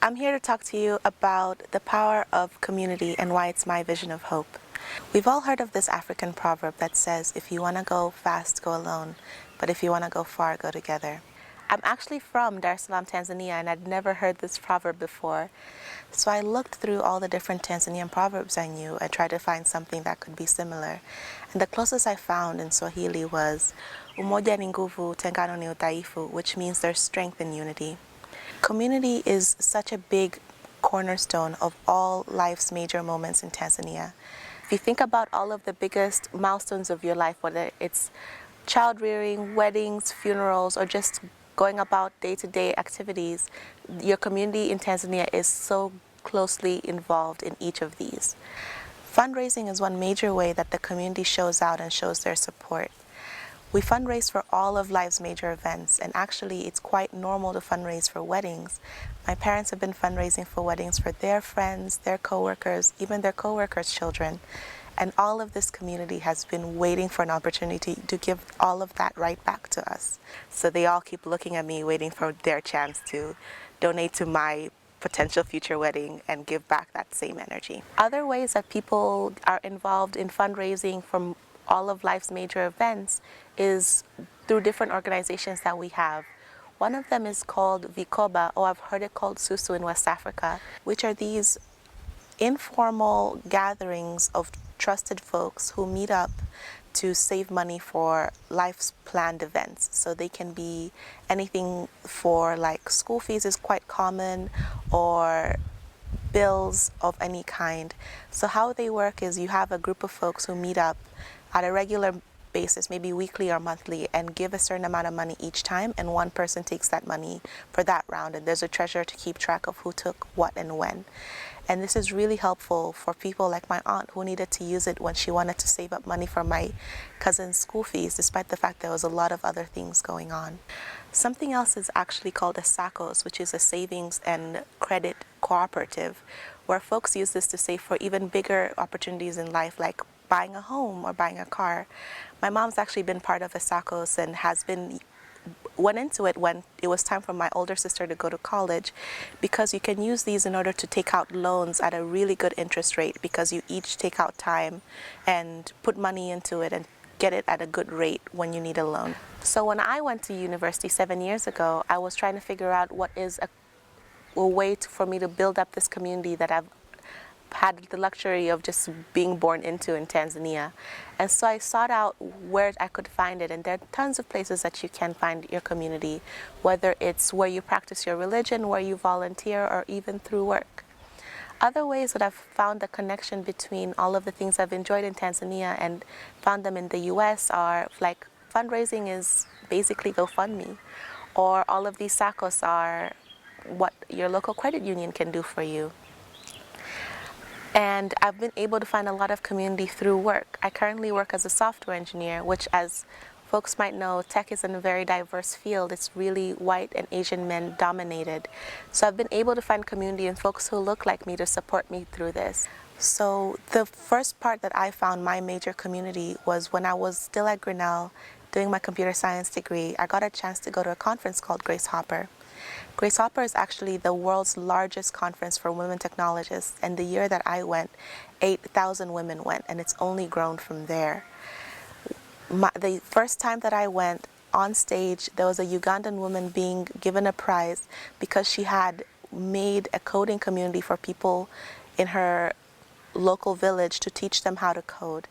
I'm here to talk to you about the power of community and why it's my vision of hope. We've all heard of this African proverb that says, if you want to go fast, go alone, but if you want to go far, go together. I'm actually from Dar es Salaam, Tanzania, and I'd never heard this proverb before. So I looked through all the different Tanzanian proverbs I knew and tried to find something that could be similar. And the closest I found in Swahili was, Umoja ni nguvu, tengano ni udhaifu, which means there's strength in unity. Community is such a big cornerstone of all life's major moments in Tanzania. If you think about all of the biggest milestones of your life, whether it's child rearing, weddings, funerals, or just going about day-to-day activities, your community in Tanzania is so closely involved in each of these. Fundraising is one major way that the community shows out and shows their support. We fundraise for all of life's major events, and actually it's quite normal to fundraise for weddings. My parents have been fundraising for weddings for their friends, their coworkers, even their coworkers' children. And all of this community has been waiting for an opportunity to give all of that right back to us. So they all keep looking at me, waiting for their chance to donate to my potential future wedding and give back that same energy. Other ways that people are involved in fundraising from all of life's major events is through different organizations that we have. One of them is called Vikoba, or I've heard it called Susu in West Africa, which are these informal gatherings of trusted folks who meet up to save money for life's planned events. So they can be anything for, like, school fees is quite common, or bills of any kind. So how they work is you have a group of folks who meet up at a regular basis, maybe weekly or monthly, and give a certain amount of money each time, and one person takes that money for that round, and there's a treasurer to keep track of who took what and when. And this is really helpful for people like my aunt, who needed to use it when she wanted to save up money for my cousin's school fees, despite the fact there was a lot of other things going on. Something else is actually called a SACCOS, which is a savings and credit cooperative, where folks use this to save for even bigger opportunities in life, like buying a home or buying a car. My mom's actually been part of a SACCOS and went into it when it was time for my older sister to go to college, because you can use these in order to take out loans at a really good interest rate, because you each take out time and put money into it and get it at a good rate when you need a loan. So when I went to university 7 years ago, I was trying to figure out what is a way for me to build up this community that I've had the luxury of just being born into in Tanzania. And so I sought out where I could find it, and there are tons of places that you can find your community, whether it's where you practice your religion, where you volunteer, or even through work. Other ways that I've found the connection between all of the things I've enjoyed in Tanzania and found them in the US are, like, fundraising is basically GoFundMe, or all of these SACCOS are what your local credit union can do for you. And I've been able to find a lot of community through work. I currently work as a software engineer, which, as folks might know, tech is in a very diverse field. It's really white and Asian men dominated. So I've been able to find community and folks who look like me to support me through this. So the first part that I found my major community was when I was still at Grinnell doing my computer science degree. I got a chance to go to a conference called Grace Hopper. Grace Hopper is actually the world's largest conference for women technologists, and the year that I went, 8,000 women went, and it's only grown from there. The first time that I went, on stage, there was a Ugandan woman being given a prize because she had made a coding community for people in her local village to teach them how to code.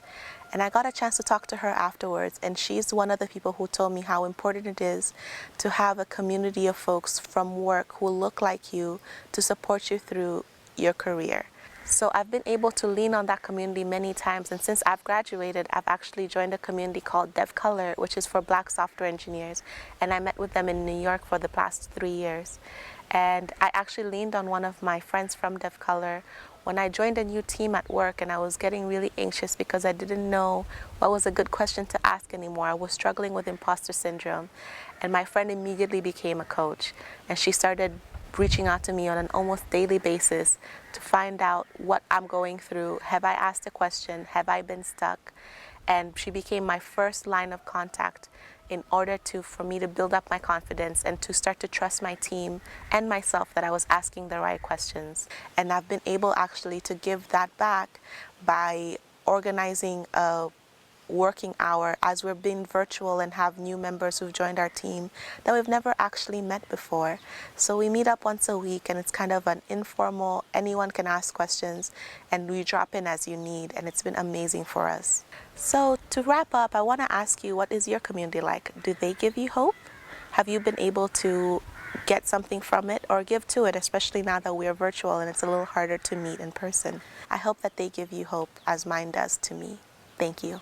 And I got a chance to talk to her afterwards, and she's one of the people who told me how important it is to have a community of folks from work who look like you to support you through your career. So I've been able to lean on that community many times, and since I've graduated, I've actually joined a community called DevColor, which is for Black software engineers, and I met with them in New York for the past 3 years. And I actually leaned on one of my friends from DevColor when I joined a new team at work, and I was getting really anxious because I didn't know what was a good question to ask anymore. I was struggling with imposter syndrome, and my friend immediately became a coach, and she started reaching out to me on an almost daily basis to find out what I'm going through. Have I asked a question? Have I been stuck? And she became my first line of contact in order for me to build up my confidence and to start to trust my team and myself that I was asking the right questions. And I've been able actually to give that back by organizing a working hour as we're being virtual and have new members who've joined our team that we've never actually met before. So we meet up once a week, and it's kind of an informal, anyone can ask questions and we drop in as you need, and it's been amazing for us. So to wrap up, I want to ask you, what is your community like? Do they give you hope? Have you been able to get something from it or give to it, especially now that we're virtual and it's a little harder to meet in person? I hope that they give you hope as mine does to me. Thank you.